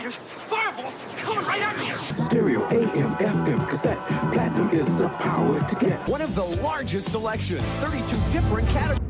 fighters, fireballs coming right at me. Stereo, AM, FM, cassette. Platinum is the power to get. One of the largest selections, 32 different categories.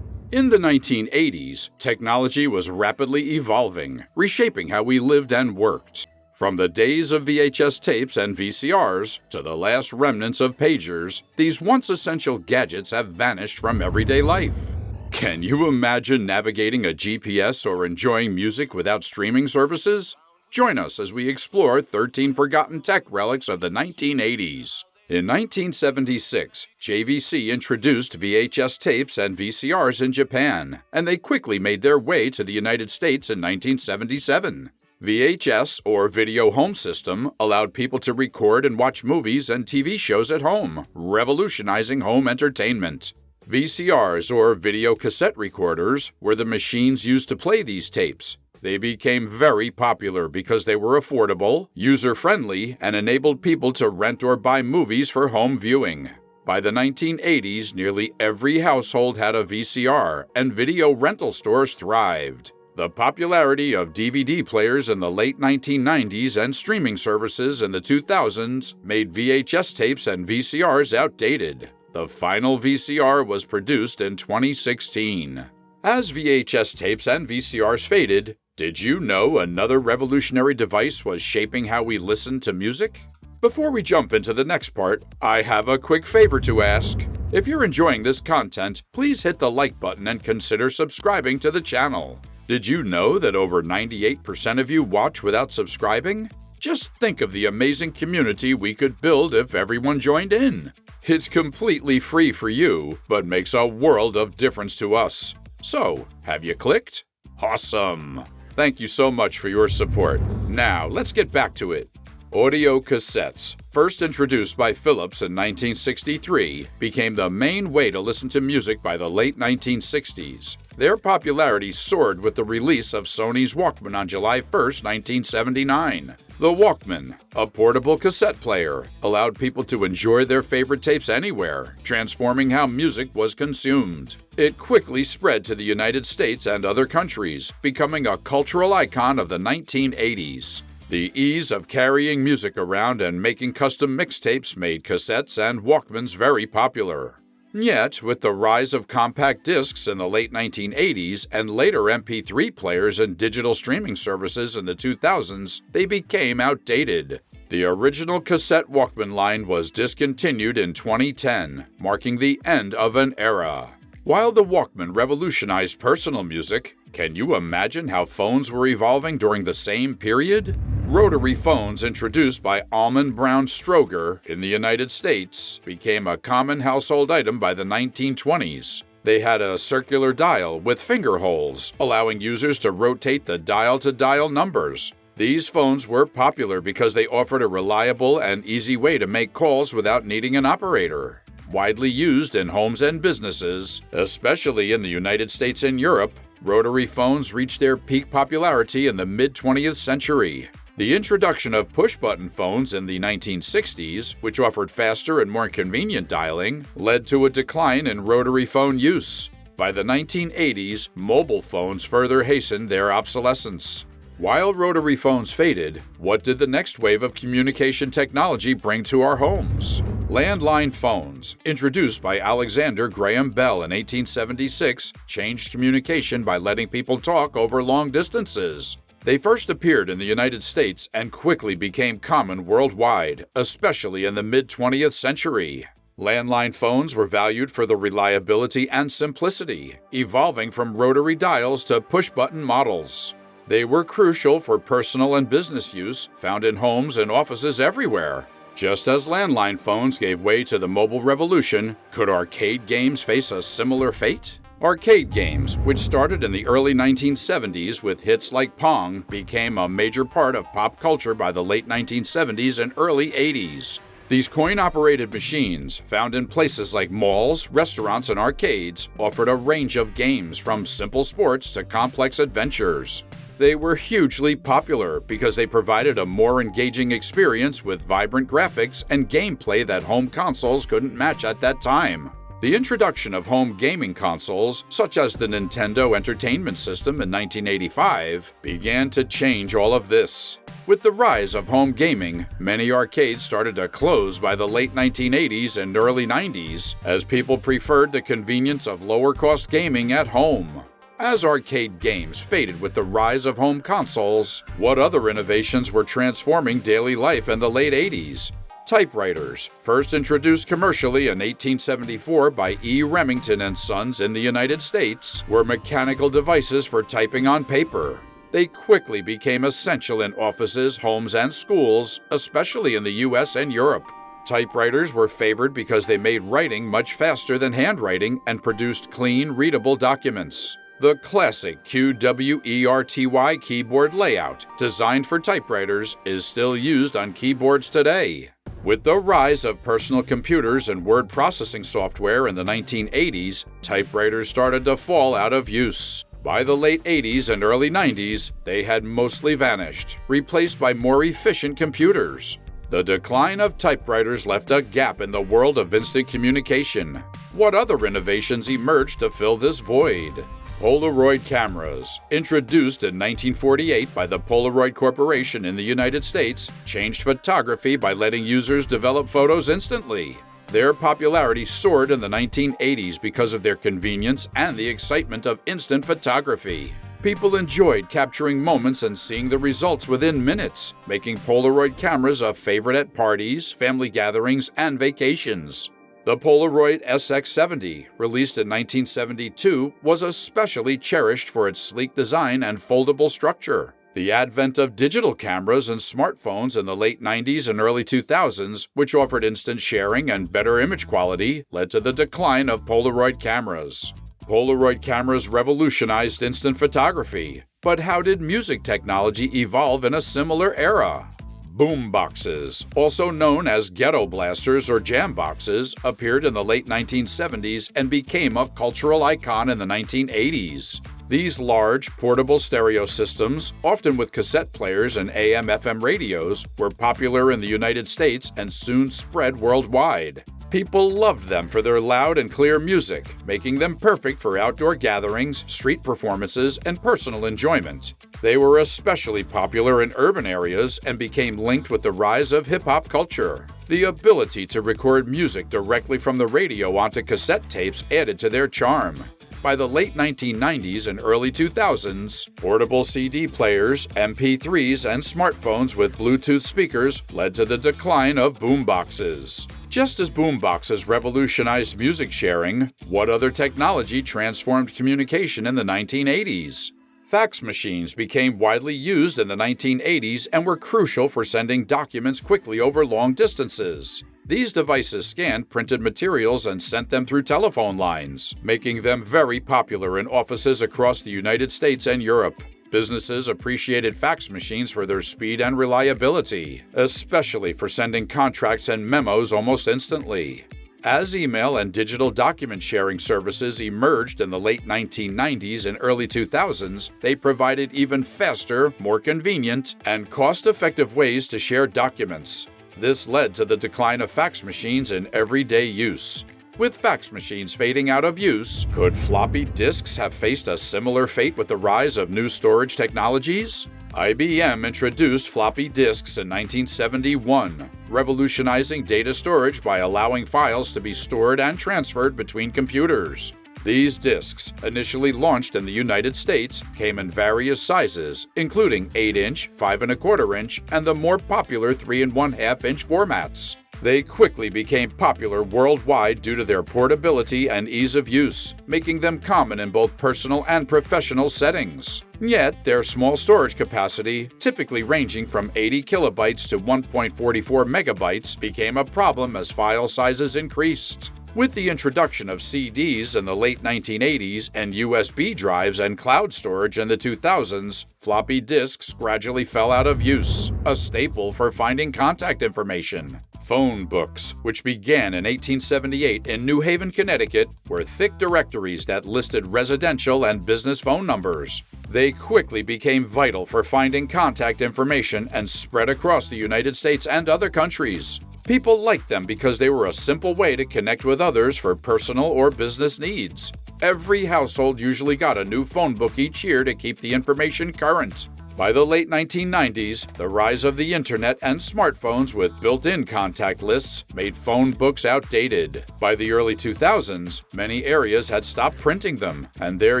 In the 1980s, technology was rapidly evolving, reshaping how we lived and worked. From the days of VHS tapes and VCRs to the last remnants of pagers, these once essential gadgets have vanished from everyday life. Can you imagine navigating a GPS or enjoying music without streaming services? Join us as we explore 13 forgotten tech relics of the 1980s. In 1976, JVC introduced VHS tapes and VCRs in Japan, and they quickly made their way to the United States in 1977. VHS, or Video Home System, allowed people to record and watch movies and TV shows at home, revolutionizing home entertainment. VCRs, or video cassette recorders, were the machines used to play these tapes. They became very popular because they were affordable, user-friendly, and enabled people to rent or buy movies for home viewing. By the 1980s, nearly every household had a VCR, and video rental stores thrived. The popularity of DVD players in the late 1990s and streaming services in the 2000s made VHS tapes and VCRs outdated. The final VCR was produced in 2016. As VHS tapes and VCRs faded, did you know another revolutionary device was shaping how we listen to music? Before we jump into the next part, I have a quick favor to ask. If you're enjoying this content, please hit the like button and consider subscribing to the channel. Did you know that over 98% of you watch without subscribing? Just think of the amazing community we could build if everyone joined in. It's completely free for you, but makes a world of difference to us. So, have you clicked? Awesome! Thank you so much for your support. Now, let's get back to it. Audio cassettes, first introduced by Philips in 1963, became the main way to listen to music by the late 1960s. Their popularity soared with the release of Sony's Walkman on July 1, 1979. The Walkman, a portable cassette player, allowed people to enjoy their favorite tapes anywhere, transforming how music was consumed. It quickly spread to the United States and other countries, becoming a cultural icon of the 1980s. The ease of carrying music around and making custom mixtapes made cassettes and Walkmans very popular. Yet, with the rise of compact discs in the late 1980s and later MP3 players and digital streaming services in the 2000s, they became outdated. The original cassette Walkman line was discontinued in 2010, marking the end of an era. While the Walkman revolutionized personal music, can you imagine how phones were evolving during the same period? Rotary phones, introduced by Almon Brown Stroger in the United States, became a common household item by the 1920s. They had a circular dial with finger holes, allowing users to rotate the dial-to-dial numbers. These phones were popular because they offered a reliable and easy way to make calls without needing an operator. Widely used in homes and businesses, especially in the United States and Europe, rotary phones reached their peak popularity in the mid-20th century. The introduction of push-button phones in the 1960s, which offered faster and more convenient dialing, led to a decline in rotary phone use. By the 1980s, mobile phones further hastened their obsolescence. While rotary phones faded, what did the next wave of communication technology bring to our homes? Landline phones, introduced by Alexander Graham Bell in 1876, changed communication by letting people talk over long distances. They first appeared in the United States and quickly became common worldwide, especially in the mid-20th century. Landline phones were valued for their reliability and simplicity, evolving from rotary dials to push-button models. They were crucial for personal and business use, found in homes and offices everywhere. Just as landline phones gave way to the mobile revolution, could arcade games face a similar fate? Arcade games, which started in the early 1970s with hits like Pong, became a major part of pop culture by the late 1970s and early 80s. These coin-operated machines, found in places like malls, restaurants, and arcades, offered a range of games from simple sports to complex adventures. They were hugely popular because they provided a more engaging experience with vibrant graphics and gameplay that home consoles couldn't match at that time. The introduction of home gaming consoles, such as the Nintendo Entertainment System in 1985, began to change all of this. With the rise of home gaming, many arcades started to close by the late 1980s and early 90s, as people preferred the convenience of lower-cost gaming at home. As arcade games faded with the rise of home consoles, what other innovations were transforming daily life in the late 80s? Typewriters, first introduced commercially in 1874 by E. Remington and Sons in the United States, were mechanical devices for typing on paper. They quickly became essential in offices, homes, and schools, especially in the US and Europe. Typewriters were favored because they made writing much faster than handwriting and produced clean, readable documents. The classic QWERTY keyboard layout, designed for typewriters, is still used on keyboards today. With the rise of personal computers and word processing software in the 1980s, typewriters started to fall out of use. By the late 80s and early 90s, they had mostly vanished, replaced by more efficient computers. The decline of typewriters left a gap in the world of instant communication. What other innovations emerged to fill this void? Polaroid cameras, introduced in 1948 by the Polaroid Corporation in the United States, changed photography by letting users develop photos instantly. Their popularity soared in the 1980s because of their convenience and the excitement of instant photography. People enjoyed capturing moments and seeing the results within minutes, making Polaroid cameras a favorite at parties, family gatherings, and vacations. The Polaroid SX70, released in 1972, was especially cherished for its sleek design and foldable structure. The advent of digital cameras and smartphones in the late 90s and early 2000s, which offered instant sharing and better image quality, led to the decline of Polaroid cameras. Polaroid cameras revolutionized instant photography. But how did music technology evolve in a similar era? Boomboxes, also known as ghetto blasters or jam boxes, appeared in the late 1970s and became a cultural icon in the 1980s. These large, portable stereo systems, often with cassette players and AM/FM radios, were popular in the United States and soon spread worldwide. People loved them for their loud and clear music, making them perfect for outdoor gatherings, street performances, and personal enjoyment. They were especially popular in urban areas and became linked with the rise of hip-hop culture. The ability to record music directly from the radio onto cassette tapes added to their charm. By the late 1990s and early 2000s, portable CD players, MP3s, and smartphones with Bluetooth speakers led to the decline of boomboxes. Just as boomboxes revolutionized music sharing, what other technology transformed communication in the 1980s? Fax machines became widely used in the 1980s and were crucial for sending documents quickly over long distances. These devices scanned printed materials and sent them through telephone lines, making them very popular in offices across the United States and Europe. Businesses appreciated fax machines for their speed and reliability, especially for sending contracts and memos almost instantly. As email and digital document sharing services emerged in the late 1990s and early 2000s, they provided even faster, more convenient, and cost-effective ways to share documents. This led to the decline of fax machines in everyday use. With fax machines fading out of use, could floppy disks have faced a similar fate with the rise of new storage technologies? IBM introduced floppy disks in 1971, revolutionizing data storage by allowing files to be stored and transferred between computers. These disks, initially launched in the United States, came in various sizes, including 8-inch, 5¼ inch, and the more popular 3½ inch formats. They quickly became popular worldwide due to their portability and ease of use, making them common in both personal and professional settings. Yet, their small storage capacity, typically ranging from 80 kilobytes to 1.44 megabytes, became a problem as file sizes increased. With the introduction of CDs in the late 1980s and USB drives and cloud storage in the 2000s, floppy disks gradually fell out of use, a staple for finding contact information. Phone books, which began in 1878 in New Haven, Connecticut, were thick directories that listed residential and business phone numbers. They quickly became vital for finding contact information and spread across the United States and other countries. People liked them because they were a simple way to connect with others for personal or business needs. Every household usually got a new phone book each year to keep the information current. By the late 1990s, the rise of the internet and smartphones with built-in contact lists made phone books outdated. By the early 2000s, many areas had stopped printing them, and their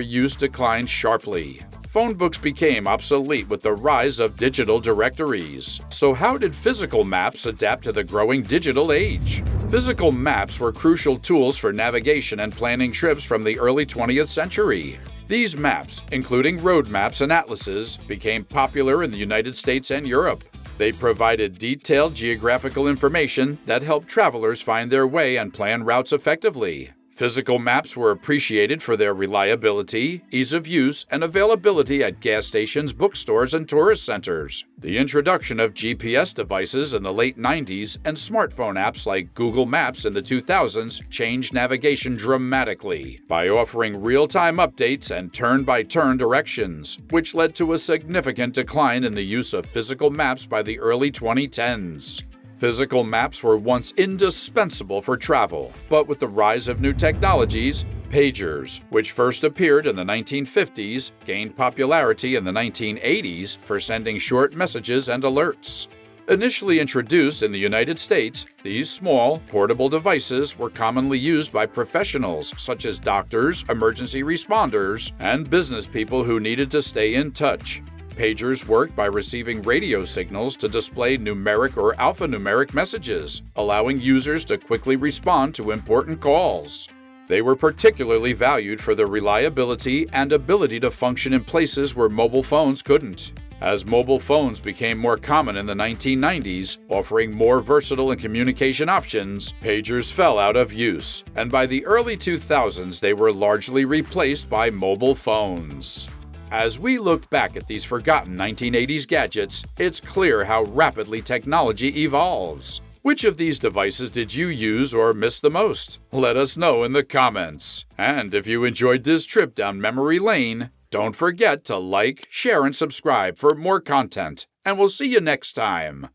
use declined sharply. Phone books became obsolete with the rise of digital directories. So how did physical maps adapt to the growing digital age? Physical maps were crucial tools for navigation and planning trips from the early 20th century. These maps, including road maps and atlases, became popular in the United States and Europe. They provided detailed geographical information that helped travelers find their way and plan routes effectively. Physical maps were appreciated for their reliability, ease of use, and availability at gas stations, bookstores, and tourist centers. The introduction of GPS devices in the late 90s and smartphone apps like Google Maps in the 2000s changed navigation dramatically by offering real-time updates and turn-by-turn directions, which led to a significant decline in the use of physical maps by the early 2010s. Physical maps were once indispensable for travel, but with the rise of new technologies, pagers, which first appeared in the 1950s, gained popularity in the 1980s for sending short messages and alerts. Initially introduced in the United States, these small, portable devices were commonly used by professionals such as doctors, emergency responders, and business people who needed to stay in touch. Pagers worked by receiving radio signals to display numeric or alphanumeric messages, allowing users to quickly respond to important calls. They were particularly valued for their reliability and ability to function in places where mobile phones couldn't. As mobile phones became more common in the 1990s, offering more versatile and communication options, pagers fell out of use, and by the early 2000s they were largely replaced by mobile phones. As we look back at these forgotten 1980s gadgets, it's clear how rapidly technology evolves. Which of these devices did you use or miss the most? Let us know in the comments. And if you enjoyed this trip down memory lane, don't forget to like, share, and subscribe for more content. And we'll see you next time.